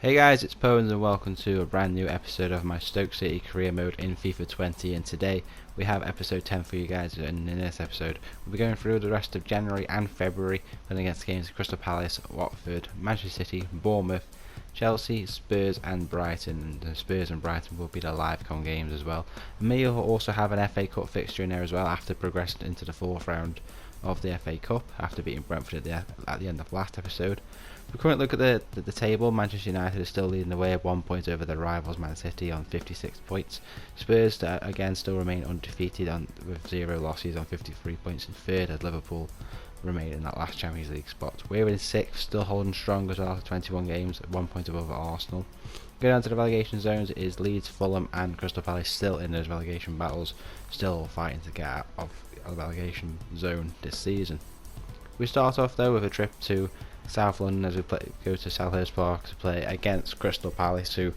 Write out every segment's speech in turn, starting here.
Hey guys, it's Poens and welcome to a brand new episode of my Stoke City career mode in FIFA 20, and today we have episode 10 for you guys. And in this episode we'll be going through the rest of January and February, playing against games of Crystal Palace, Watford, Manchester City, Bournemouth, Chelsea, Spurs and Brighton. And the Spurs and Brighton will be the live-com games as well. And may also have an FA Cup fixture in there as well after progressing into the fourth round of the FA Cup after beating Brentford at the end of last episode. We currently look at the table. Manchester United is still leading the way at 1 point over their rivals Man City on 56 points. Spurs again still remain undefeated with 0 losses on 53 points, and third as Liverpool remain in that last Champions League spot. We're in 6th, still holding strong as well after 21 games, at 1 point above Arsenal. Going down to the relegation zones is Leeds, Fulham and Crystal Palace still in those relegation battles, still fighting to get out of the relegation zone this season. We start off though with a trip to South London as we go to Selhurst Park to play against Crystal Palace, who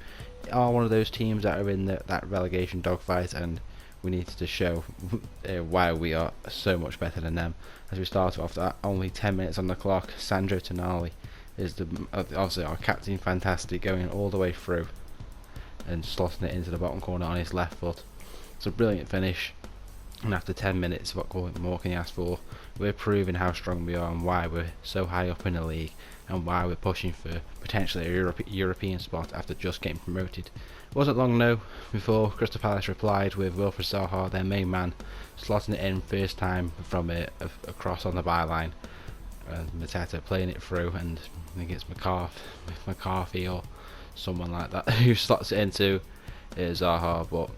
are one of those teams that are in that relegation dogfight, and we needed to show why we are so much better than them. As we start off at only 10 minutes on the clock, Sandro Tonali is obviously our captain, fantastic, going all the way through and slotting it into the bottom corner on his left foot. It's a brilliant finish. And after 10 minutes, what more can you ask for? We're proving how strong we are and why we're so high up in the league, and why we're pushing for potentially a European spot after just getting promoted. It wasn't long though before Crystal Palace replied with Wilfried Zaha, their main man, slotting it in first time from a cross on the byline. And Mateta playing it through, and I think it's McCarthy or someone like that who slots it into Zaha, but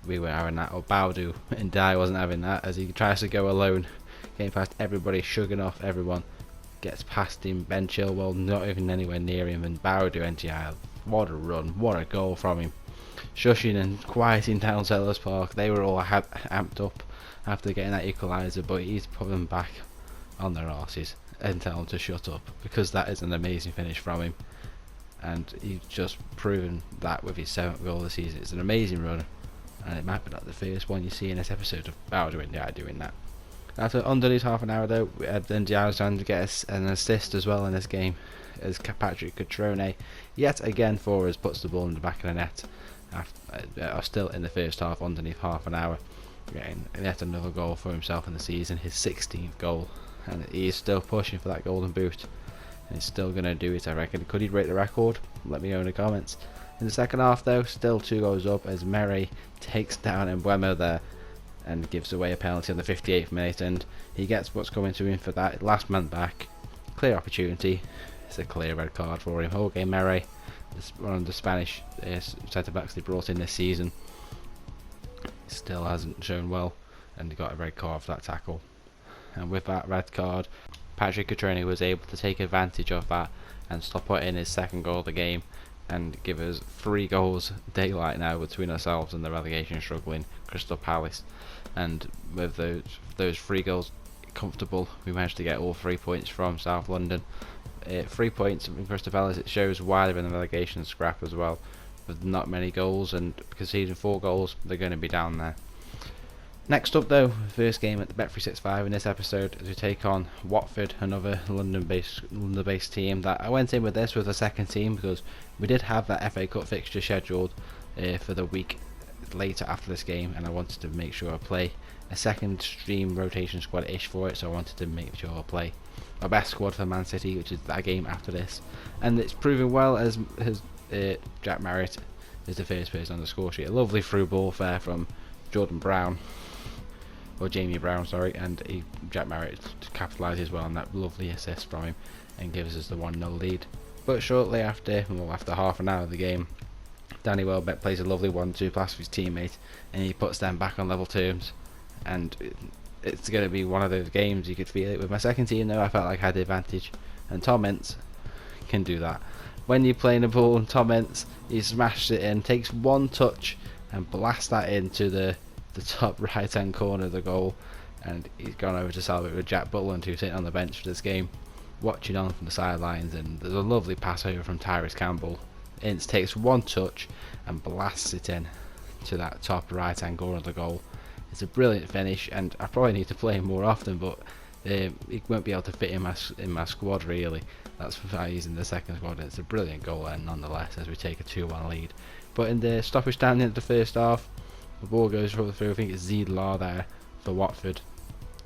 we were having that, or Baudu, and Dye wasn't having that as he tries to go alone, getting past everybody, shrugging off everyone, gets past him. Ben Chilwell not even anywhere near him, and Baudu NGI, what a run, what a goal from him, shushing and quieting down Selhurst Park. They were all amped up after getting that equaliser, but he's put them back on their arses and tell them to shut up, because that is an amazing finish from him, and he's just proven that with his 7th goal of the season. It's an amazing run, and it might be like the first one you see in this episode of Baudu and doing that. After underneath half an hour though, we had Ndiaye trying to get an assist as well in this game, as Patrick Cutrone yet again for us puts the ball in the back of the net. Are still in the first half, underneath half an hour, getting yet another goal for himself in the season, his 16th goal, and he is still pushing for that golden boot, and he's still going to do it, I reckon. Could he break the record? Let me know in the comments. In the second half though, still 2 goals up as Mere takes down Mbeumo there and gives away a penalty on the 58th minute, and he gets what's coming to him for that. Last man back, clear opportunity. It's a clear red card for him. Jorge Mere, one of the Spanish centre backs they brought in this season, still hasn't shown well, and he got a red card for that tackle. And with that red card, Patrick Cutrone was able to take advantage of that and stop putting in his 2nd goal of the game, and give us 3 goals daylight now between ourselves and the relegation struggling Crystal Palace. And with those 3 goals comfortable, we managed to get all 3 points from South London. 3 points from Crystal Palace, it shows why they're in the relegation scrap as well, with not many goals, and conceding 4 goals, they're going to be down there. Next up though, first game at the Bet365 in this episode, as we take on Watford, another London-based team. That I went in with this with a second team because we did have that FA Cup fixture scheduled for the week later after this game, and I wanted to make sure I play a second stream rotation squad-ish for it, so I wanted to make sure I play my best squad for Man City, which is that game after this, and it's proving well, as Jack Marriott is the first person on the score sheet. A lovely through ball there from Jordan Brown, or Jamie Brown, sorry, and Jack Marriott capitalises well on that lovely assist from him and gives us the 1-0 lead. But shortly after half an hour of the game, Danny Welbeck plays a lovely 1-2 pass for his teammate, and he puts them back on level terms, and it's going to be one of those games. You could feel it. With my second team though, I felt like I had the advantage, and Tom Ince can do that. When you're playing the ball, and Tom Ince, he smashes it in, takes 1 touch and blasts that into the top right hand corner of the goal, and he's gone over to salve it with Jack Butland, who's sitting on the bench for this game, watching on from the sidelines, and there's a lovely pass over from Tyrese Campbell. Ince takes 1 touch and blasts it in to that top right hand corner of the goal. It's a brilliant finish, and I probably need to play him more often, but He won't be able to fit in my squad really. That's why he's in the second squad. It's a brilliant goal and nonetheless as we take a 2-1 lead. But in the stoppage time in the first half, the ball goes through. I think it's Ziedler there for Watford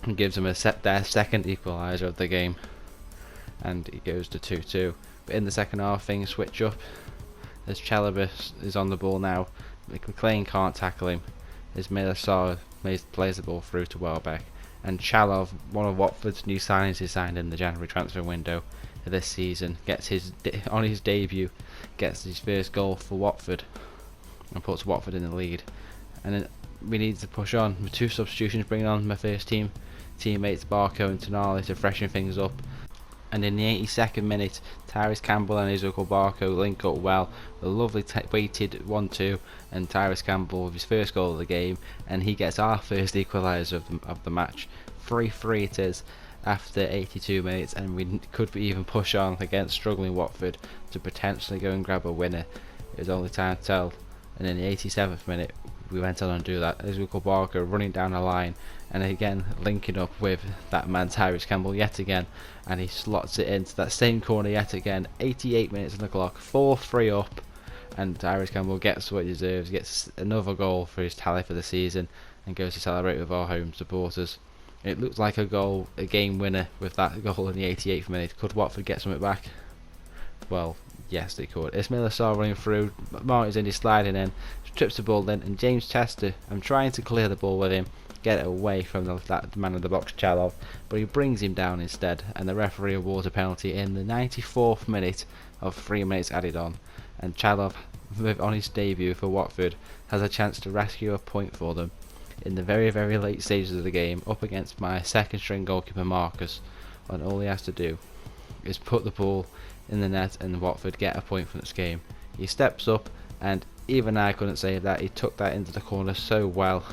and gives them their second equaliser of the game, and it goes to 2-2. But in the second half, things switch up as Chalobah is on the ball now. McLean can't tackle him as Milasar plays the ball through to Welbeck, and Chalov, one of Watford's new signings he signed in the January transfer window this season, gets on his debut, gets his first goal for Watford and puts Watford in the lead. And then we need to push on with 2 substitutions, bringing on my first teammates Barco and Tonali to freshen things up. And in the 82nd minute, Tyrese Campbell and Izuko Barco link up well. A lovely weighted 1-2, and Tyrese Campbell with his first goal of the game, and he gets our first equaliser of the match. 3-3 it is after 82 minutes, and we could even push on against struggling Watford to potentially go and grab a winner. It was only time to tell. And in the 87th minute, we went on and do that. Izuko Barco running down the line, and again linking up with that man Tyrese Campbell yet again, and he slots it into that same corner yet again. 88 minutes on the clock, 4-3 up, and Tyrese Campbell gets what he deserves, gets another goal for his tally for the season, and goes to celebrate with our home supporters. It looks like a game winner with that goal in the 88th minute. Could Watford get something back? Well, yes they could. It's Milasar running through, Martin's in, he's sliding in, trips the ball in, and James Chester, I'm trying to clear the ball with him, get it away from that man in the box, Chalov, but he brings him down instead, and the referee awards a penalty in the 94th minute of 3 minutes added on, and Chalov, on his debut for Watford, has a chance to rescue a point for them in the very, very late stages of the game, up against my second string goalkeeper Marcus, and all he has to do is put the ball in the net and Watford get a point from this game. He steps up, and even I couldn't save that. He took that into the corner so well,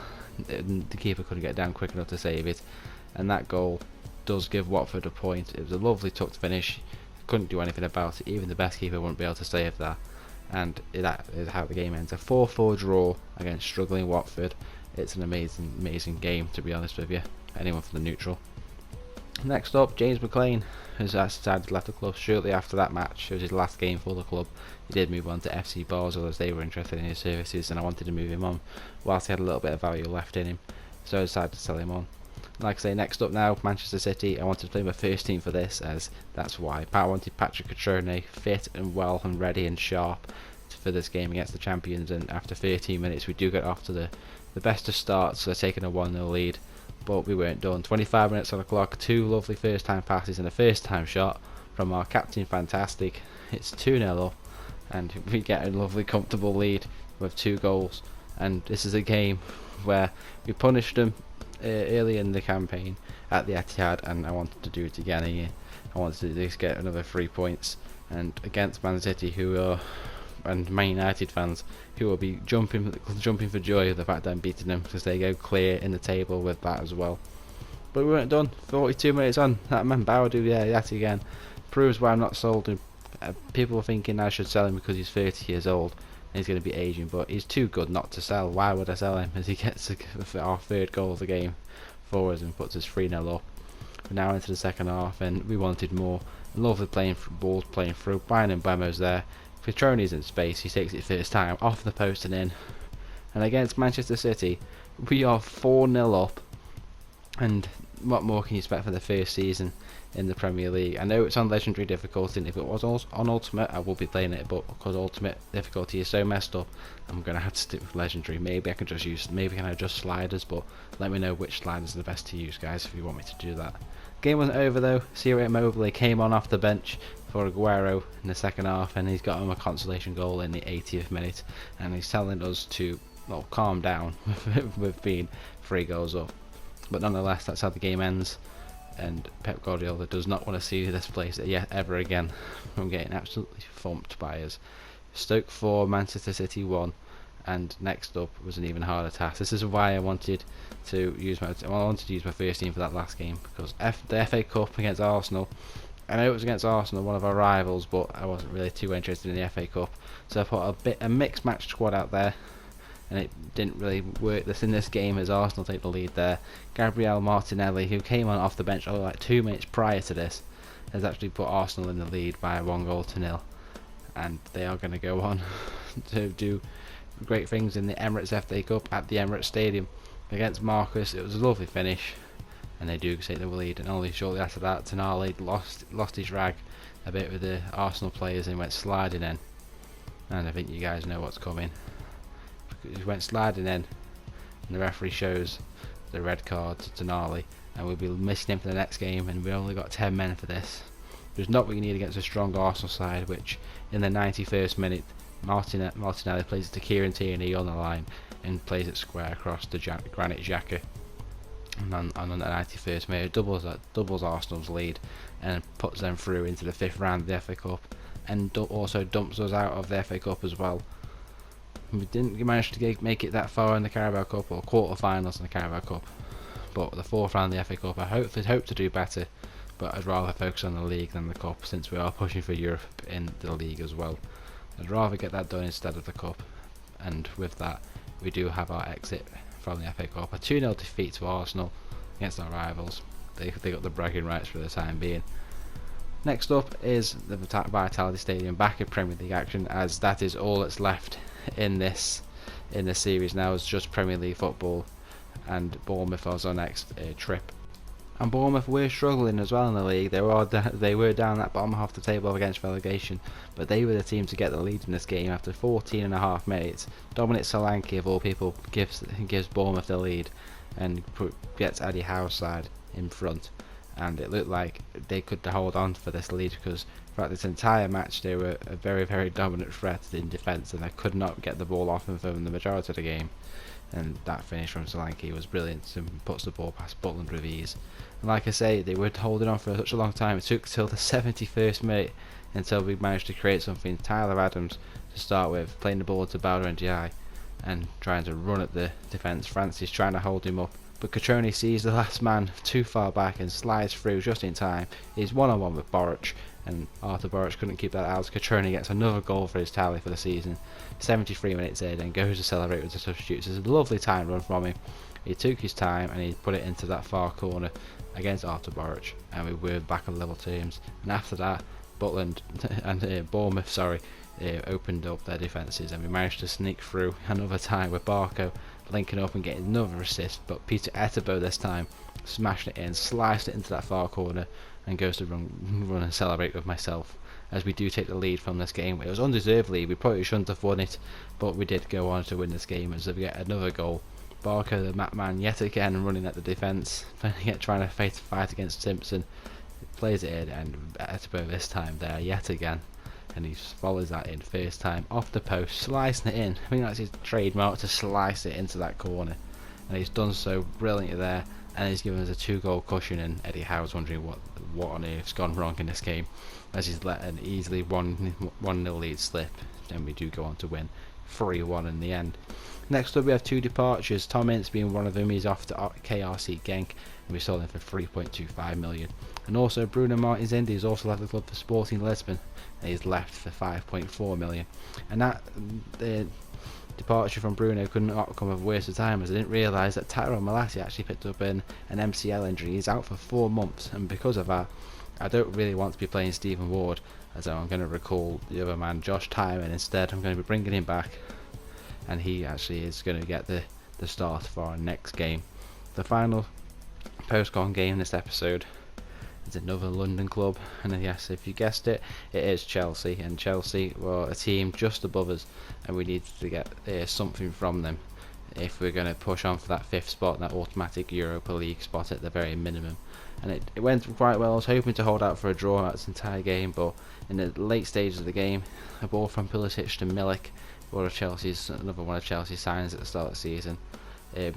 the keeper couldn't get down quick enough to save it, and that goal does give Watford a point. It was a lovely tucked finish, couldn't do anything about it, even the best keeper wouldn't be able to save that, and that is how the game ends. A 4-4 draw against struggling Watford. It's an amazing game, to be honest with you, anyone from the neutral. Next up, James McLean has decided to left the club shortly after that match. It was his last game for the club. He did move on to FC Basel as they were interested in his services, and I wanted to move him on whilst he had a little bit of value left in him, so I decided to sell him on. Like I say, next up now, Manchester City. I wanted to play my first team for this, as that's why. I wanted Patrick Cutrone fit and well and ready and sharp for this game against the champions, and after 13 minutes we do get off to the best of starts, so they're taking a 1-0 lead. But we weren't done. 25 minutes on the clock, 2 lovely first time passes and a first time shot from our captain Fantastic. It's 2-0 up, and we get a lovely comfortable lead with 2 goals. And this is a game where we punished them early in the campaign at the Etihad, and I wanted to do it again here. I wanted to just get another 3 points, and against Man City, and Man United fans who will be jumping for joy of the fact that I'm beating them, because they go clear in the table with that as well. But we weren't done. 42 minutes on, that man Bowdu, that again proves why I'm not sold him. People are thinking I should sell him because he's 30 years old and he's going to be aging, but he's too good not to sell. Why would I sell him, as he gets our 3rd goal of the game for us and puts us 3-0 up. We're now into the second half, and we wanted more. Lovely balls playing through. Brian Mbeumo's there. Cutrone's in space, he takes it first time, off the post and in. And against Manchester City, we are 4-0 up, and what more can you expect for the first season in the Premier League? I know it's on legendary difficulty, and if it was on ultimate I will be playing it, but because ultimate difficulty is so messed up, I'm going to have to stick with legendary. Maybe I can adjust sliders, but let me know which sliders are the best to use, guys, if you want me to do that. Game wasn't over though. Ciro Immobile came on off the bench for Aguero in the second half, and he's got him a consolation goal in the 80th minute, and he's telling us to calm down with being 3 goals up. But nonetheless, that's how the game ends, and Pep Guardiola does not want to see this place yet ever again from getting absolutely thumped by us. Stoke 4, Manchester City 1, and next up was an even harder task. This is why I wanted to use my first team for that last game, because the FA Cup against Arsenal, I know it was against Arsenal, one of our rivals, but I wasn't really too interested in the FA Cup, so I put a mixed match squad out there, and it didn't really work in this game as Arsenal take the lead there. Gabriel Martinelli, who came on off the bench only like 2 minutes prior to this, has actually put Arsenal in the lead by 1-0, and they are going to go on to do great things in the Emirates FA Cup at the Emirates Stadium against Marcus. It was a lovely finish, and they do take the lead, and only shortly after that Tonali lost his rag a bit with the Arsenal players and went sliding in, and I think you guys know what's coming. He went sliding in, and the referee shows the red card to Tonali, and we'll be missing him for the next game, and we only got 10 men for this. There's not what you need against a strong Arsenal side, which in the 91st minute Martinelli plays it to Kieran Tierney on the line and plays it square across to Granit Xhaka, and on the 91st minute doubles Arsenal's lead and puts them through into the 5th round of the FA Cup, and also dumps us out of the FA Cup as well. We didn't manage to make it that far in the Carabao Cup, or quarter-finals in the Carabao Cup, but the 4th round of the FA Cup I hope to do better, but I'd rather focus on the league than the cup, since we are pushing for Europe in the league as well. I'd rather get that done instead of the cup, and with that we do have our exit from the FA Cup, a 2-0 defeat to Arsenal against our rivals. They got the bragging rights for the time being. Next up is the Vitality Stadium back in Premier League action, as that is all that's left in this series now, is just Premier League football, and Bournemouth was our next trip. And Bournemouth were struggling as well in the league. They were down that bottom half of the table against relegation, but they were the team to get the lead in this game after 14.5 minutes. Dominic Solanke, of all people, gives Bournemouth the lead and gets Eddie Howe's side in front, and it looked like they could hold on for this lead, because throughout this entire match they were a very, very dominant threat in defence, and they could not get the ball off them for the majority of the game. And that finish from Solanke was brilliant and puts the ball past Butland with ease. And like I say, they were holding on for such a long time. It took till the 71st minute until we managed to create something. Tyler Adams to start with, playing the ball to Bowder Ndiaye and trying to run at the defence. Francis trying to hold him up, but Catroni sees the last man too far back and slides through just in time. He's one-on-one with Boric, and Artur Boric couldn't keep that out. Catroni gets another goal for his tally for the season, 73 minutes in, and goes to celebrate with the substitutes. It's a lovely time run from him. He took his time and he put it into that far corner against Artur Boric, and we were back on level terms. And after that, Butland and Bournemouth opened up their defences, and we managed to sneak through another time with Barco linking up and getting another assist, but Peter Etebo this time smashed it in, sliced it into that far corner, and goes to run and celebrate with myself, as we do take the lead from this game. It was undeservedly, we probably shouldn't have won it, but we did go on to win this game as we get another goal. Barker, the map man, yet again running at the defence, trying to fight against Simpson, plays it in, and Etebo this time there yet again, and he follows that in first time off the post, slicing it in. I think that's his trademark, to slice it into that corner, and he's done so brilliantly there, and he's given us a 2-goal cushion. And Eddie Howe's wondering what on earth's gone wrong in this game, as he's let an easily 1-0 lead slip, and we do go on to win 3-1 in the end. Next up we have 2 departures, Tom Ince being one of them. He's off to KRC Genk, and we sold him for 3.25 million. And also Bruno Martins Indy has also left the club for Sporting Lisbon, and he's left for 5.4 million. And that departure from Bruno couldn't come of a waste of time, as I didn't realise that Tyrone Malacia actually picked up an MCL injury. He's out for 4 months, and because of that I don't really want to be playing Stephen Ward, as I'm going to recall the other man, Josh Tyman. Instead I'm going to be bringing him back, and he actually is going to get the start for our next game. The final post-con game in this episode is another London club, and yes, if you guessed it, it is Chelsea. And Chelsea were a team just above us, and we needed to get something from them if we're going to push on for that 5th spot, that automatic Europa League spot at the very minimum. And it went quite well. I was hoping to hold out for a draw at this entire game, but in the late stages of the game, a ball from Pulisic to Milik, another one of Chelsea's signs at the start of the season,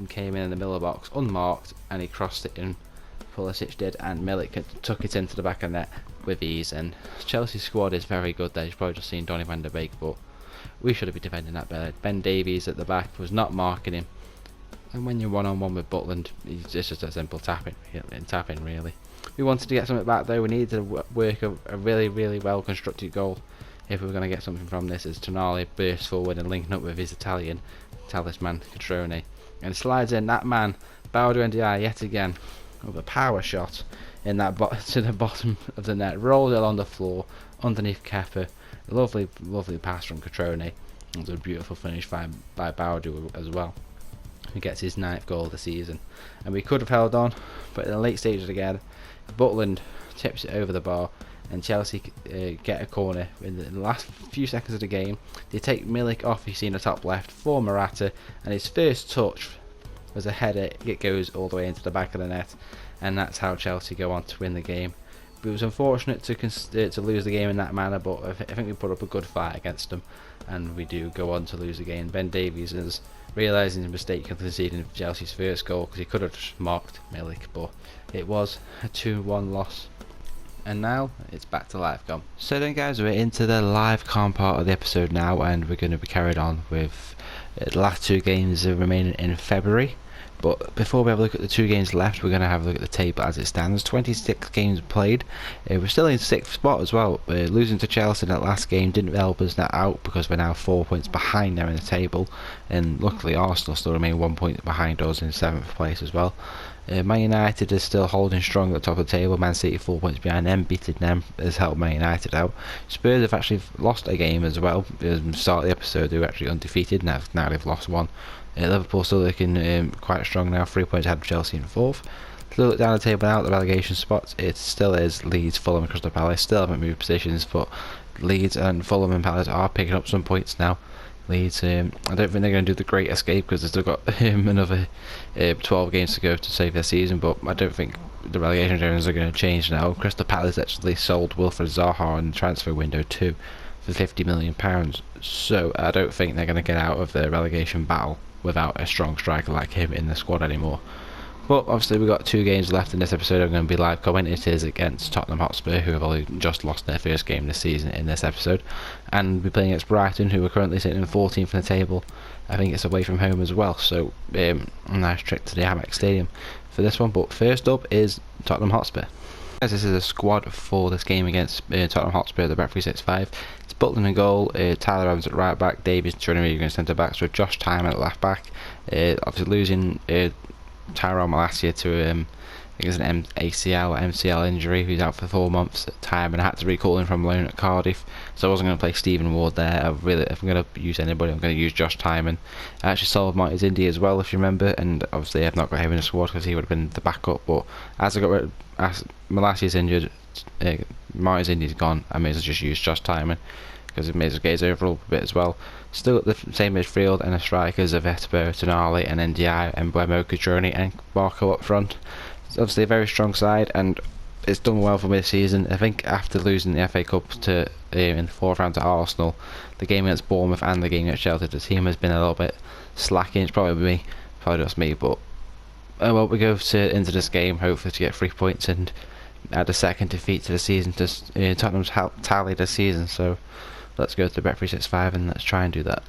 came in the middle of the box unmarked, and he crossed it in. Pulisic did, and Milik took it into the back of the net with ease. And Chelsea's squad is very good there. You've probably just seen Donny van der Beek, but we should have been defending that better. Ben Davies at the back was not marking him, and when you're one-on-one with Butland, it's just a simple tapping really. We wanted to get something back though. We needed to work a really, really well constructed goal if we were going to get something from this, as Tonali burst forward and linking up with his Italian talisman Catrone, and slides in that man Baudu Ndiaye yet again with a power shot in that to the bottom of the net, rolls it along the floor underneath Kepa. Lovely pass from Catrone. It was a beautiful finish by Baudu as well. He gets his 9th goal of the season, and we could have held on, but in the late stages again, Butland tips it over the bar, and Chelsea get a corner in the last few seconds of the game. They take Milik off, you see in the top left, for Morata, and his first touch was a header. It goes all the way into the back of the net, and that's how Chelsea go on to win the game. But it was unfortunate to lose the game in that manner, but I think we put up a good fight against them, and we do go on to lose the game. Ben Davies is realising his mistake of conceding Chelsea's first goal, because he could have just marked Milik, but it was a 2-1 loss. And now it's back to live com. So then guys, we're into the live com part of the episode now, and we're going to be carried on with the last 2 games remaining in February. But before we have a look at the 2 games left, we're going to have a look at the table as it stands. 26 games played. We're still in 6th spot as well. Losing to Chelsea in that last game didn't help us that out, because we're now 4 points behind them in the table. And luckily Arsenal still remain 1 point behind us in 7th place as well. Man United is still holding strong at the top of the table. Man City 4 points behind them. Beating them has helped Man United out. Spurs have actually lost a game as well. At the start of the episode they were actually undefeated. Now they've lost one. Liverpool still looking quite strong now, 3 points ahead of Chelsea in 4th. Look down the table now at the relegation spots. It still is Leeds, Fulham and Crystal Palace. Still haven't moved positions, but Leeds and Fulham and Palace are picking up some points now. Leeds, I don't think they're going to do the great escape, because they've still got another 12 games to go to save their season, but I don't think the relegation zones are going to change now. Crystal Palace actually sold Wilfred Zaha in the transfer window too for £50 million, so I don't think they're going to get out of the relegation battle without a strong striker like him in the squad anymore. But obviously we've got 2 games left in this episode. I'm going to be live commenting. It is against Tottenham Hotspur, who have only just lost their first game this season in this episode, and we're playing against Brighton, who are currently sitting in 14th in the table. I think it's away from home as well, so a nice trip to the Amex Stadium for this one. But first up is Tottenham Hotspur. As this is a squad for this game against Tottenham Hotspur at the Bet365. It's Butland in goal, Tyler Adams at right back, Davies and Trinity going centre backs, with Josh Tyman at left back. Obviously losing Tyrone Malacia to I think it's an ACL or MCL injury. He's out for 4 months at time, and I had to recall him from loan at Cardiff, so I wasn't going to play Stephen Ward there. If I'm going to use anybody, I'm going to use Josh Tyman. I actually sold Martin's Indy as well, if you remember, and obviously I've not got him in the squad because he would have been the backup. But as Malacia's injured, Martin's Indy's gone, I may as well just use Josh Tyman, because it may as well get his overall a bit as well. Still at the same midfield, and the strikers of Etebo, Tonali and Ndiaye, and Mbeumo, Cutrone and Barco up front. It's obviously a very strong side, and it's done well for me this season. I think after losing the FA Cup to in the 4th round to Arsenal, the game against Bournemouth and the game against Chelsea, the team has been a little bit slacking. It's probably just me, but well, we go into this game hopefully to get 3 points and add a second defeat to the season to Tottenham's tally this season. So let's go to the Bet365 and let's try and do that.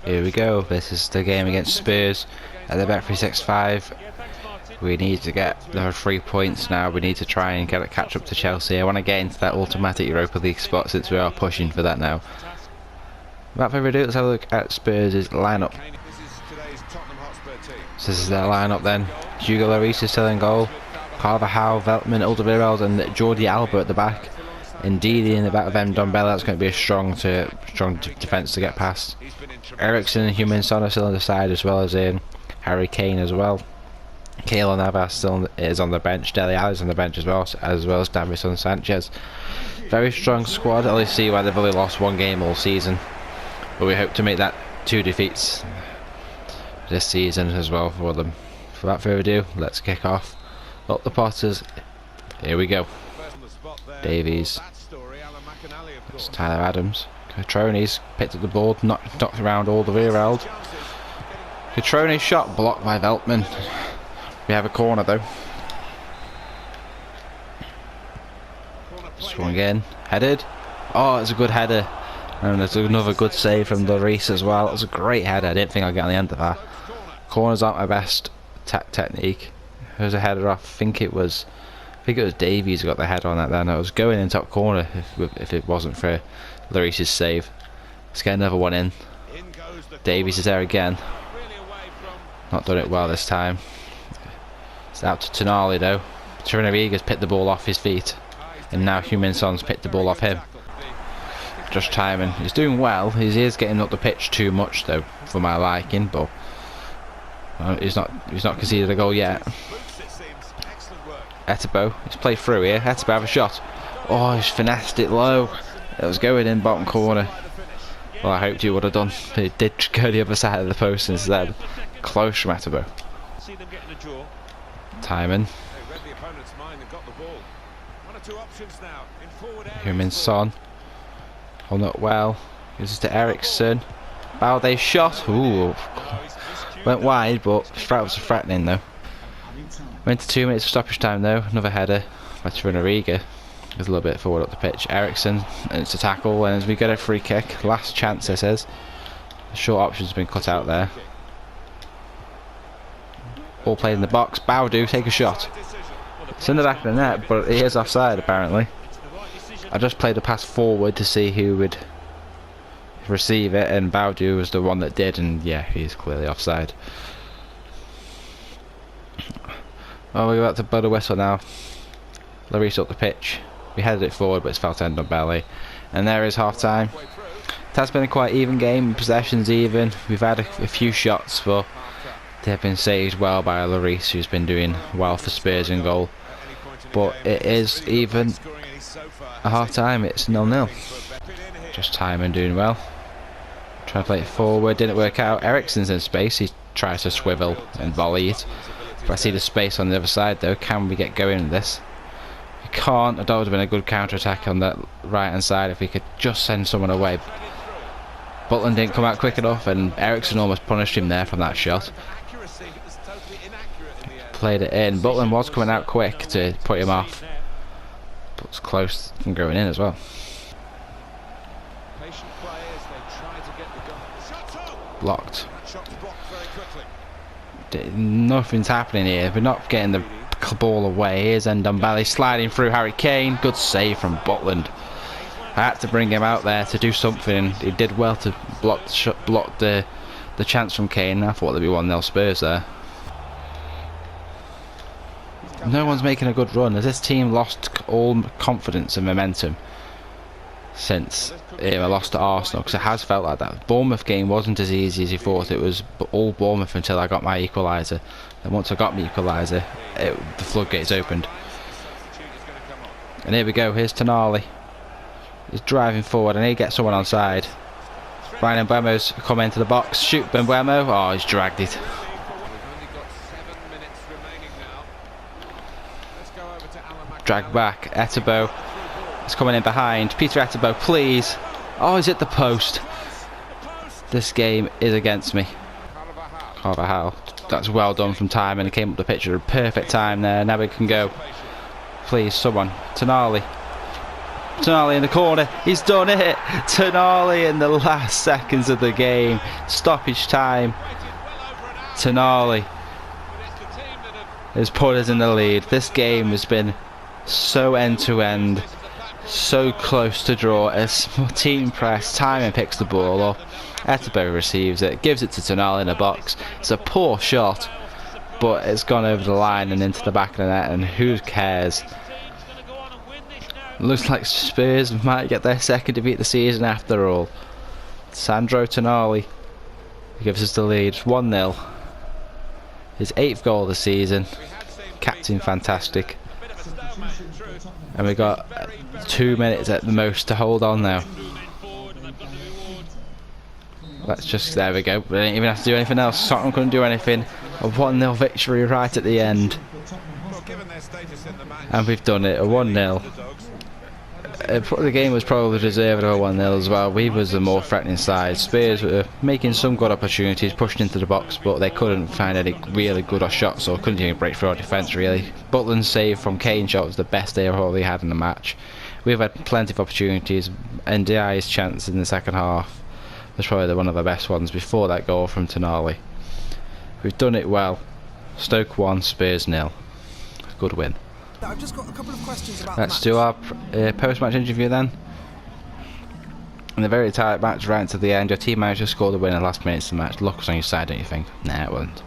Here we go. This is the game against Spurs at the Bet365. We need to get the 3 points now. We need to try and catch up to Chelsea. I want to get into that automatic Europa League spot since we are pushing for that now. Without further ado, let's have a look at Spurs' lineup. So this is their lineup then. Hugo Lloris is still in goal. Carvajal, Veltman, Alderweireld and Jordi Alba at the back. Ndidi in the back of them. Dombella, that's going to be a strong defence to get past. Eriksen and Heung-min Son are still on the side, as well as Harry Kane as well. Keylor Navas still is on the bench. Dele Alli is on the bench as well as Davinson Sanchez. Very strong squad. I only see why they've only lost 1 game all season, but we hope to make that 2 defeats this season as well for them. Without further ado, let's kick off. Up the Potters. Here we go. Davies. It's Tyler Adams. Catrone's picked up the ball, knocked around Alderweireld. Catrone's shot blocked by Veltman. We have a corner though. Swung in, headed. Oh, it's a good header, and there's another good save from Lloris as well. It was a great header. I didn't think I'd get on the end of that. Corners aren't my best technique. There's a header off. I think it was Davies who got the header on that. Then I was going in top corner if it wasn't for Lloris's save. Let's get another one in. Davies is there again. Not done it well this time. It's out to Tonali though. Rodriguez picked the ball off his feet, and now Heung-min Son's picked the ball off him. Just timing. He's doing well. He is getting up the pitch too much though, for my liking, but he's not conceded a goal yet. Etebo, he's played through here. Etebo have a shot. Oh, he's finessed it low. It was going in bottom corner. Well, I hoped he would have done. It did go the other side of the post instead. Close from Etebo. Timing. Heung-min Son holding up well. Gives it to Ericsson. Balde's shot. Ooh, went wide, but that was threatening though. Went to 2 minutes of stoppage time though. Another header by Rodriguez. Goes a little bit forward up the pitch. Ericsson, and it's a tackle, and as we get a free kick. Last chance, it says. The short option's been cut out there. Ball played in the box. Bowdu, take a shot. It's in the back of the net, but he is offside apparently. I just played the pass forward to see who would receive it, and Bowdu was the one that did, and yeah, he's clearly offside. Oh, we're about to blow the whistle now. Lloris up the pitch. We headed it forward, but it's fell to end on belly. And there is half time. It has been a quite even game. Possession's even. We've had a few shots, but they've been saved well by Lloris, who's been doing well for Spurs in goal. But it is even at half time. It's 0-0. Just timing, doing well. Trying to play it forward, didn't work out. Ericsson's in space. He tries to swivel and volley it. But I see the space on the other side though. Can we get going with this? We can't. That would have been a good counter-attack on that right hand side if we could just send someone away. Butland didn't come out quick enough, and Ericsson almost punished him there from that shot. Played it in. Butland was coming out quick to put him off, but it's close from going in as well. Blocked. Nothing's happening here. We're not getting the ball away. Here's Ndombele sliding through Harry Kane. Good save from Butland. I had to bring him out there to do something. He did well to block the chance from Kane. I thought there'd be 1-0 Spurs there. No one's making a good run. Has this team lost all confidence and momentum since I lost to Arsenal? Because it has felt like that. The Bournemouth game wasn't as easy as you thought. It was all Bournemouth until I got my equaliser. And once I got my equaliser, the floodgates opened. And here we go. Here's Tonali. He's driving forward, and he gets someone on side. Brian Mbeumo's come into the box. Shoot Mbeumo. Oh, he's dragged it. Dragged back. Etebo is coming in behind. Peter Etebo, please. Oh, he's hit the post. This game is against me. Carvajal. That's well done from time, and he came up the pitch at a perfect time there. Now we can go. Please, someone. Tonali. Tonali in the corner. He's done it. Tonali in the last seconds of the game. Stoppage time. Tonali has put us in the lead. This game has been so end to end, so close to draw. As team press, Timon picks the ball up. Etebo receives it, gives it to Tonali in the box. It's a poor shot, but it's gone over the line and into the back of the net, and who cares? Looks like Spurs might get their second defeat of the season after all. Sandro Tonali gives us the lead, 1-0. His 8th goal of the season. Captain fantastic. And we've got 2 minutes at the most to hold on now. Let's just, there we go. We didn't even have to do anything else. Tottenham couldn't do anything. A 1-0 victory right at the end. And we've done it, a 1-0. The game was probably deserved of a 1-0 as well. We was the more threatening side. Spurs were making some good opportunities, pushing into the box, but they couldn't find any really good shots, or couldn't even break through our defence really. Butland's save from Kane shot was the best they probably had in the match. We've had plenty of opportunities, and Dia's chance in the second half was probably one of the best ones before that goal from Tonali. We've done it well. Stoke 1, Spurs 0. Good win. I've just got a couple of questions about Let's do our post-match interview then. In a very tight match right to the end, your team managed to score the win in the last minutes of the match. Luck was on your side, don't you think? Nah, it wasn't.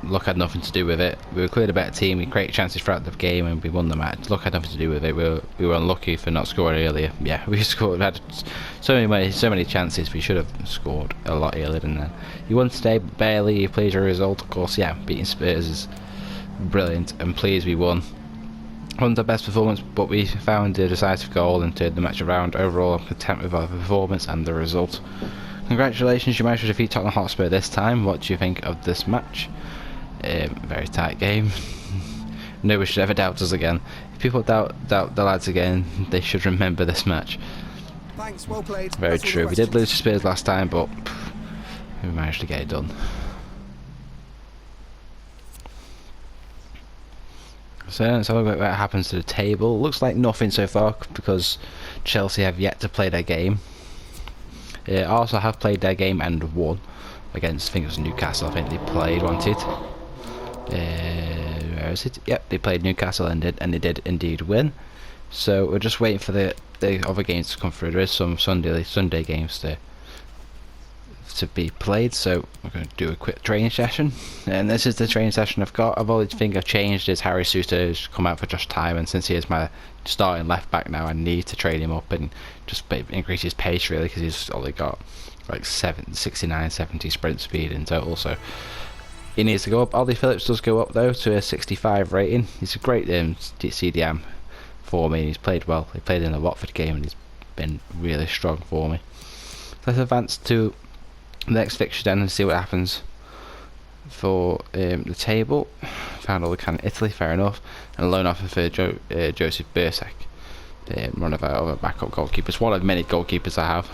Luck had nothing to do with it. We were clearly a better team. We had great chances throughout the game and we won the match. Luck had nothing to do with it. We were unlucky for not scoring earlier. Yeah, we had so many chances. We should have scored a lot earlier than that. You won today, but barely. You played your result, of course. Yeah, beating Spurs is brilliant, and pleased we won. Wasn't the best performance, but we found the decisive goal and turned the match around. Overall, I'm content with our performance and the result. Congratulations, you managed to defeat Tottenham Hotspur this time. What do you think of this match? Very tight game. Nobody should ever doubt us again. If people doubt the lads again, they should remember this match. Thanks, well played. Very true. We did lose to Spurs last time, but we managed to get it done. So let's have a look at what happens to the table. Looks like nothing so far because Chelsea have yet to play their game. Arsenal have played their game and won against, I think it was Newcastle. I think they played, wanted. Where is it? Yep, they played Newcastle and they did indeed win. So we're just waiting for the other games to come through. There is some Sunday games to be played, so we're going to do a quick training session, and this is the training session I've got. I've only thing I've changed is Harry Souter has come out for Josh Time, and since he is my starting left back now, I need to train him up and just increase his pace really, because he's only got like 69-70 sprint speed in total, so he needs to go up. Ollie Phillips does go up though to a 65 rating. He's a great CDM for me. He's played well. He played in the Watford game and he's been really strong for me. Let's advance to the next fixture then and see what happens for the table. Found all the kind of Italy, fair enough, and a loan offer for Joseph Bursak, one of our other backup goalkeepers, one of many goalkeepers I have.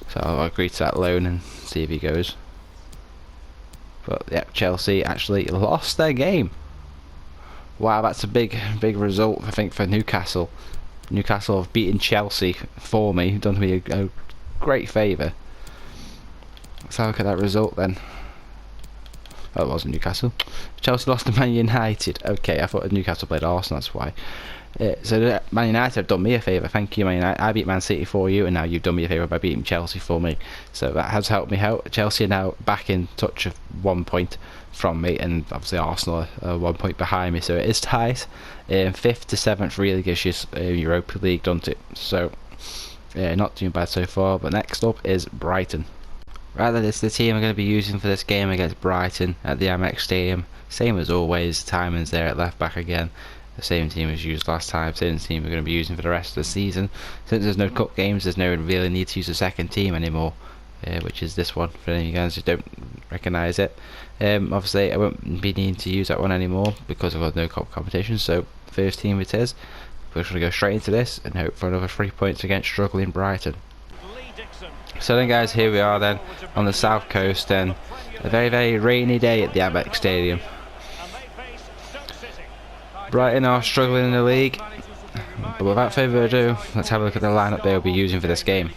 So I'll agree to that loan and see if he goes. But yeah, Chelsea actually lost their game. Wow, that's a big result I think for Newcastle. Newcastle have beaten Chelsea for me, done me a great favour. Let's have a look at that result then. Oh, it wasn't Newcastle. Chelsea lost to Man United. Okay, I thought Newcastle played Arsenal, that's why. So Man United have done me a favour. Thank you, Man United. I beat Man City for you, and now you've done me a favour by beating Chelsea for me. So that has helped me out. Chelsea are now back in touch of 1 point from me, and obviously Arsenal are 1 point behind me. So it is tight. 5th to 7th really gives you Europa League, doesn't it? So not doing bad so far. But next up is Brighton. Right, that is the team I'm going to be using for this game against Brighton at the Amex Stadium. Same as always, Tyman's there at left back again. The same team as used last time, same team we're going to be using for the rest of the season. Since there's no cup games, there's no really need to use a second team anymore, which is this one, for any of you guys who don't recognise it. Obviously I won't be needing to use that one anymore because I've got no cup competition, so first team it is. We're just going to go straight into this and hope for another 3 points against struggling Brighton. So then guys, here we are then on the south coast, and a very rainy day at the Amex Stadium. Brighton are struggling in the league, but without further ado, let's have a look at the lineup they will be using for this game.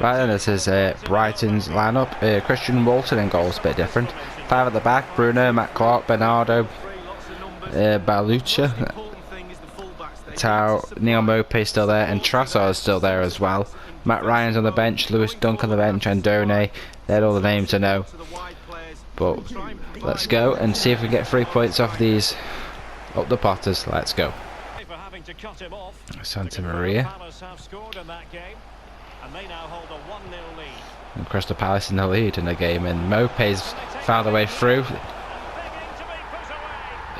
Right then, this is Brighton's lineup. Christian Walton in goal is a bit different. 5 at the back: Bruno, Matt Clark, Bernardo, Balucha, Tau, Neil Maupay still there, and Trossard is still there as well. Matt Ryan's on the bench, Lewis Dunk on the bench, and Done. They're all the names to know. But let's go and see if we get 3 points off these up the Potters. Let's go. Santa Maria. And Crystal Palace in the lead in the game, and Maupay's found a way through.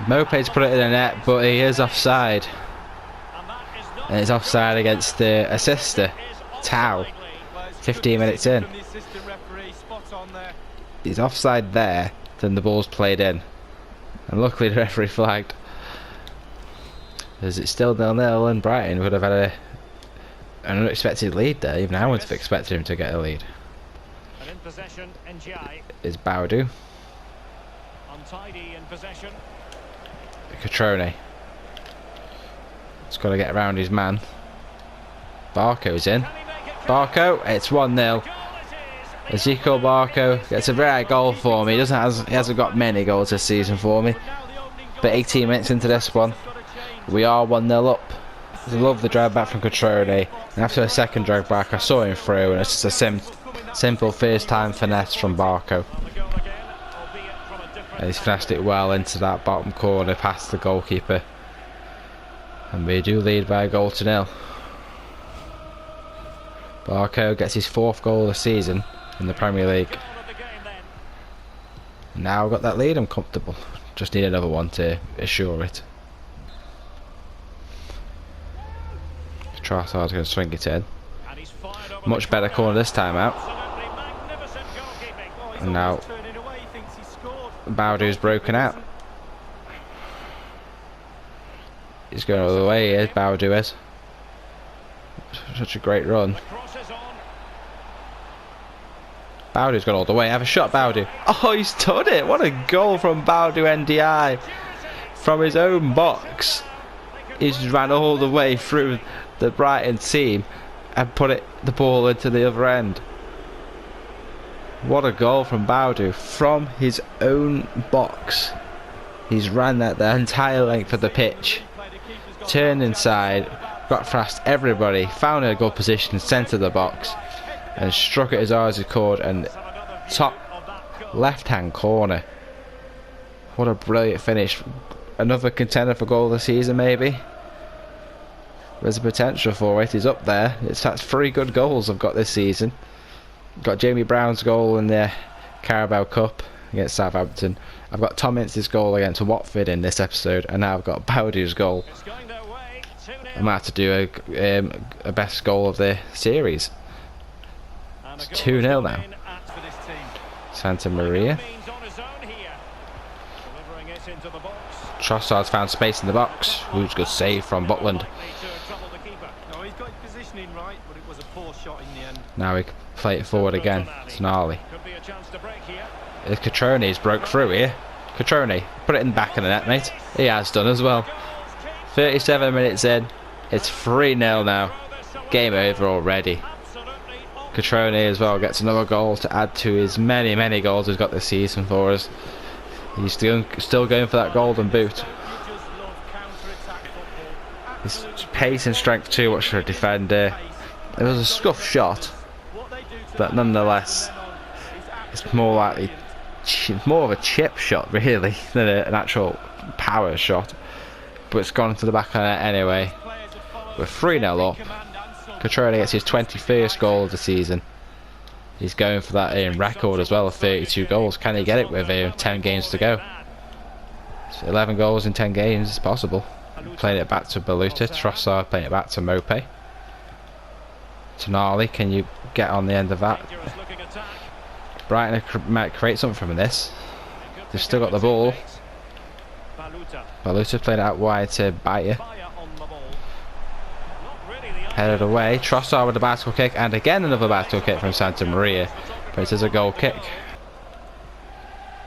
Maupay's put it in the net, but he is offside. And it's offside against the assister, Tau. 15 minutes in. He's offside there, then the ball's played in. And luckily the referee flagged. As it's still 0-0, and Brighton would have had an unexpected lead there. Even I wouldn't have expected him to get a lead. Is Bowdu. Catrone. He's got to get around his man. Barco's in. Barco, it's 1-0. Ezekiel Barco gets a rare goal for me. He hasn't got many goals this season for me. But 18 minutes into this one, we are 1-0 up. I love the drag back from Cutrone, and after a second drag back I saw him through, and it's just a simple first time finesse from Barco. And he's finessed it well into that bottom corner past the goalkeeper, and we do lead by a goal to nil. Barco gets his 4th goal of the season in the Premier League. Now I've got that lead, I'm comfortable. Just need another one to assure it. Trossard's going to swing it in. Much better corner this time out. And now Bowdou's broken out. He's going all the way here, Bowdou is. Such a great run. Bowdou's gone all the way. Have a shot, Bowdou. Oh, he's done it! What a goal from Bowdou NDI. From his own box. He's ran all the way through the Brighton team and put the ball into the other end. What a goal from Bowdou from his own box. He's ran that the entire length of the pitch, turned inside, got past everybody, found a good position, centre of the box, and struck it as hard as he could, and top left hand corner. What a brilliant finish. Another contender for goal of the season, maybe. There's a potential for it. He's up there. That's 3 good goals I've got this season. Got Jamie Brown's goal in the Carabao Cup against Southampton. I've got Tom Ince's goal against Watford in this episode, and now I've got Bowdou's goal. I might have to do a best goal of the series. It's 2-0 now. Santa Maria. Trossard's found space in the box. Who's good save from Butland. Now we can play it forward again. It's gnarly. Cutrone's broke through here. Cutrone, put it in the back of the net, mate. He has done as well. 37 minutes in. It's 3-0 now. Game over already. Cutrone as well gets another goal to add to his many goals he's got this season for us. He's still going for that golden boot. His pace and strength too much for a defender. It was a scuff shot, but nonetheless, it's more of a chip shot really than an actual power shot. But it's gone to the back of the net anyway. We're 3-0 up. Cutrone gets his 21st goal of the season. He's going for that record as well of 32 goals. Can he get it with 10 games to go? So 11 goals in 10 games is possible. Playing it back to Baluta. Trossard playing it back to Mope. Tonali, can you get on the end of that? Brighton might create something from this. They've still got the ball. Baluta playing it out wide to Bayer. Headed away. Trossard with a bicycle kick, and again another bicycle kick from Santa Maria. But it is a goal kick.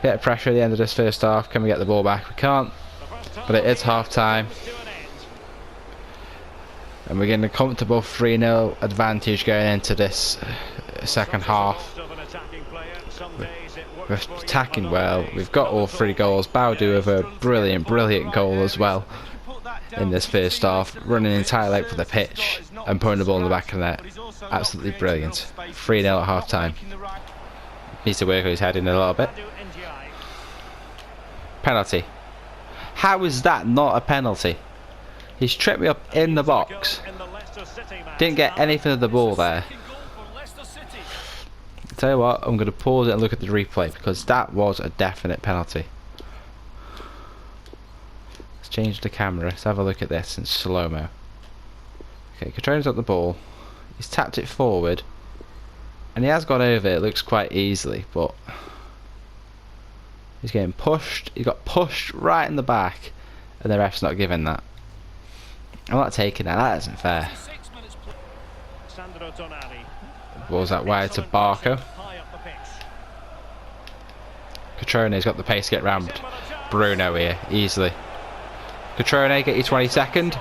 Bit of pressure at the end of this first half. Can we get the ball back? We can't. But it is half time. And we're getting a comfortable 3-0 advantage going into this second half. We're attacking well. We've got all 3 goals. Bowdou with a brilliant goal as well in this first half. Running the entire length of the pitch and putting the ball in the back of the net. Absolutely brilliant. 3-0 at half time. Needs to work on his head in a little bit. Penalty. How is that not a penalty? He's tripped me up in the box. Didn't get anything of the ball there. I'll tell you what, I'm going to pause it and look at the replay because that was a definite penalty. Let's change the camera. Let's have a look at this in slow-mo. Okay, Cutrone's got the ball. He's tapped it forward. And he has gone over it. It looks quite easily, but he's getting pushed. He got pushed right in the back, and the ref's not giving that. I'm not taking that. That isn't fair. Ball's that wide to Barco. Cutrone's got the pace to get round Bruno here easily. Cutrone, get your 22nd.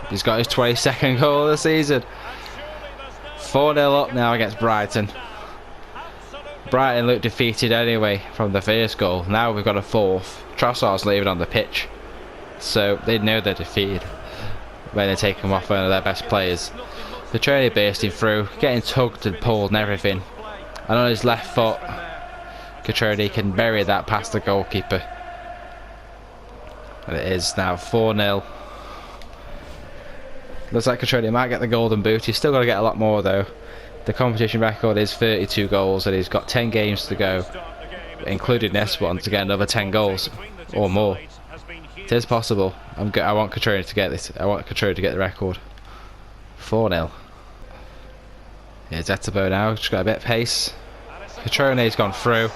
He's got his 22nd goal of the season. 4-0 up now against Brighton. Brighton looked defeated anyway from the first goal. Now we've got a 4th. Trossard's leaving on the pitch, so they know they're defeated. when they're taking off one of their best players. Cutrone bursting through, getting tugged and pulled and everything. And on his left foot, Cutrone can bury that past the goalkeeper. And it is now 4-0. Looks like Cutrone might get the golden boot. He's still got to get a lot more though. The competition record is 32 goals and he's got 10 games to go, including this one, to get another 10 goals or more. It is possible. I want Cutrone to get this. I want Cutrone to get the record. 4-0. Here's Etebo now, just got a bit of pace. Cutrone's gone through.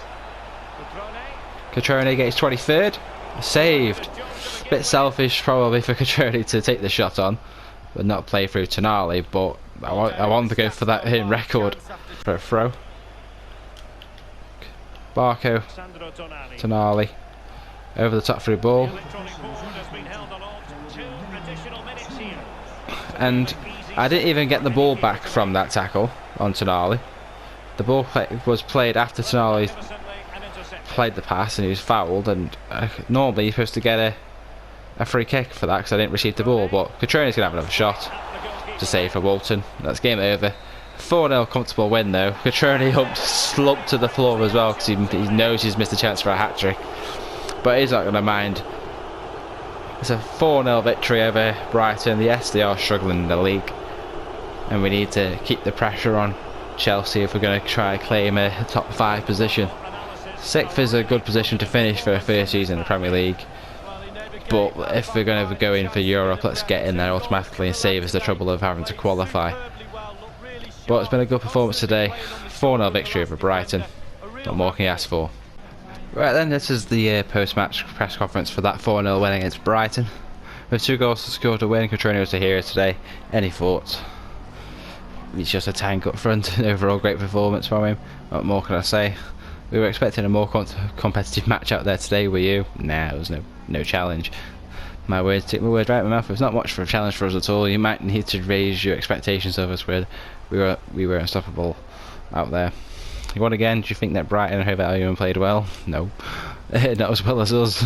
Cutrone gets 23rd. Saved. Bit selfish probably for Cutrone to take the shot on, but not play through Tonali, but I want to go for that hidden record for a throw. Barco. Tonali. Over the top through ball. And I didn't even get the ball back from that tackle on Tonali. The ball was played after Tonali played the pass and he was fouled, and normally you're supposed to get a free kick for that because I didn't receive the ball, but Cutrone's going to have another shot to save for Walton. That's game over. 4-0 comfortable win though. Cutrone slumped to the floor as well because he knows he's missed a chance for a hat-trick, but he's not going to mind. It's a 4-0 victory over Brighton. Yes, they are struggling in the league, and we need to keep the pressure on Chelsea if we're going to try and claim a top 5 position. 6th is a good position to finish for a first season in the Premier League, but if we're going to go in for Europe, let's get in there automatically and save us the trouble of having to qualify. But it's been a good performance today. 4-0 victory over Brighton. What more can you ask for? Right then, this is the post-match press conference for that 4-0 win against Brighton. With 2 goals to score to win, Cutrone was the hero today. Any thoughts? He's just a tank up front. Overall great performance from him. What more can I say? We were expecting a more competitive match out there today, were you? Nah, there was no challenge. My words right in my mouth. It was not much for a challenge for us at all. You might need to raise your expectations of us. We were unstoppable out there. You won again. Do you think that Brighton and Hove Albion played well? No. Not as well as us.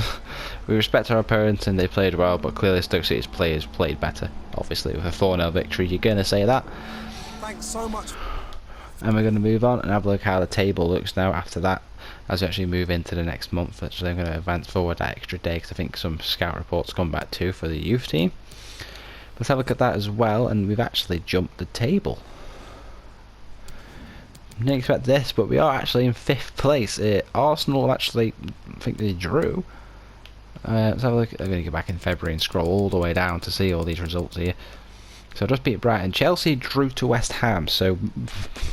We respect our opponents and they played well, but clearly Stoke City's players played better. Obviously with a 4-0 victory, you're going to say that. Thanks so much. And we're going to move on and have a look how the table looks now after that, as we actually move into the next month. Actually, I'm going to advance forward that extra day because I think some scout reports come back too for the youth team. Let's have a look at that as well, and we've actually jumped the table. Didn't expect this, but we are actually in 5th place. Arsenal actually, I think they drew. Let's have a look. I'm going to go back in February and scroll all the way down to see all these results here. So just beat Brighton. Chelsea drew to West Ham, so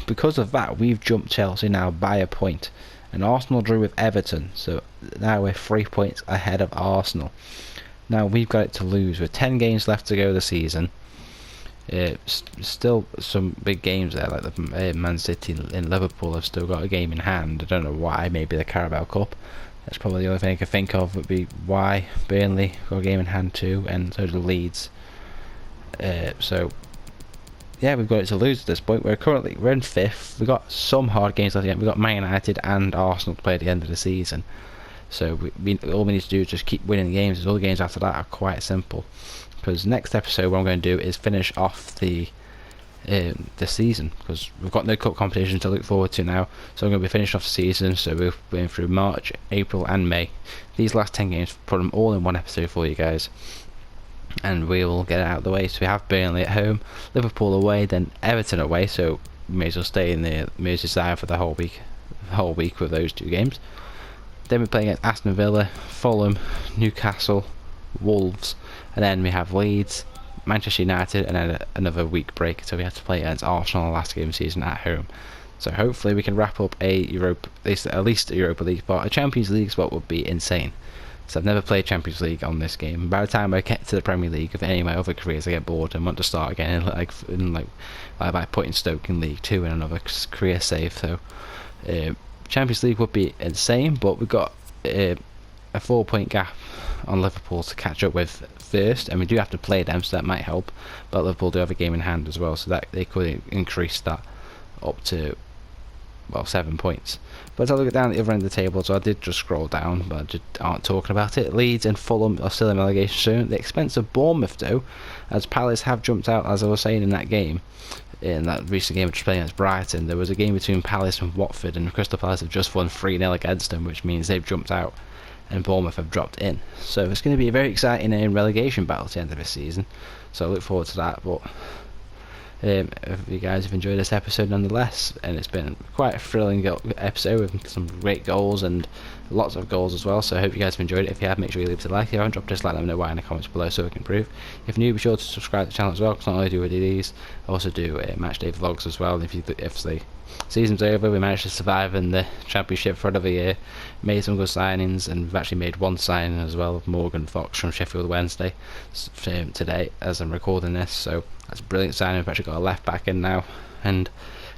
because of that we've jumped Chelsea now by a point. And Arsenal drew with Everton, so now we're 3 points ahead of Arsenal. Now we've got it to lose with 10 games left to go this season. Still some big games there, like the Man City and Liverpool have still got a game in hand. I don't know why. Maybe the Carabao Cup. That's probably the only thing I can think of would be why. Burnley got a game in hand too, and so do Leeds. So yeah, we've got it to lose at this point. We're in 5th. We've got some hard games left again. We've got Man United and Arsenal to play at the end of the season. So all we need to do is just keep winning the games. All the games after that are quite simple. Because next episode, what I'm going to do is finish off the season, because we've got no cup competition to look forward to now. So I'm going to be finished off the season. So we're going through March, April, and May. These last 10 games, put them all in one episode for you guys, and we will get it out of the way. So we have Burnley at home, Liverpool away, then Everton away. So we may as well stay in the Merseyside for the whole week with those 2 games. Then we play against Aston Villa, Fulham, Newcastle, Wolves, and then we have Leeds, Manchester United, and then another week break. So we have to play against Arsenal the last game of the season at home. So hopefully we can wrap up at least a Europa League spot. A Champions League spot would be insane. So I've never played Champions League on this game. By the time I get to the Premier League, of any of my other careers, I get bored and want to start again, like by putting Stoke in League 2 and another career save. So Champions League would be insane, but we've got a 4-point gap on Liverpool to catch up with first, and we do have to play them, so that might help. But Liverpool do have a game in hand as well, so that they could increase that up to well, 7 points. But I look down at the other end of the table, so I did just scroll down, but I just aren't talking about it. Leeds and Fulham are still in relegation soon. At the expense of Bournemouth, though, as Palace have jumped out, as I was saying in that game. In that recent game which playing against Brighton, there was a game between Palace and Watford, and Crystal Palace have just won 3-0 against them, which means they've jumped out and Bournemouth have dropped in. So it's going to be a very exciting relegation battle at the end of this season. So I look forward to that. But if you guys have enjoyed this episode nonetheless, and it's been quite a thrilling episode with some great goals and lots of goals as well, so I hope you guys have enjoyed it. If you have, make sure you leave us a like. If you haven't, drop us a like, let me know why in the comments below so we can improve. If you're new, be sure to subscribe to the channel as well, because not only do we do these, I also do match day vlogs as well. If the season's over, we managed to survive in the Championship for another year, made some good signings, and we've actually made one signing as well of Morgan Fox from Sheffield Wednesday today as I'm recording this, so that's a brilliant signing. We've actually got a left back in now, and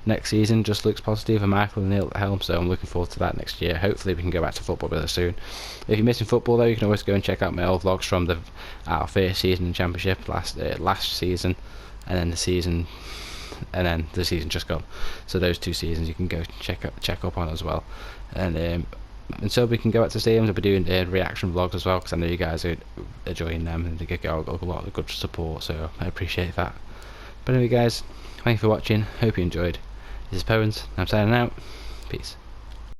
next season just looks positive for Michael O'Neill at the helm, so I'm looking forward to that next year. Hopefully we can go back to football really soon. If you're missing football though, you can always go and check out my old vlogs from our first season in Championship last season, and then the season just gone. So those 2 seasons you can go check up on as well. And until we can go back to stadiums, I'll be doing reaction vlogs as well, because I know you guys are enjoying them and they get a lot of good support, so I appreciate that. But anyway guys, thank you for watching, hope you enjoyed. This is Poens, I'm signing out, peace.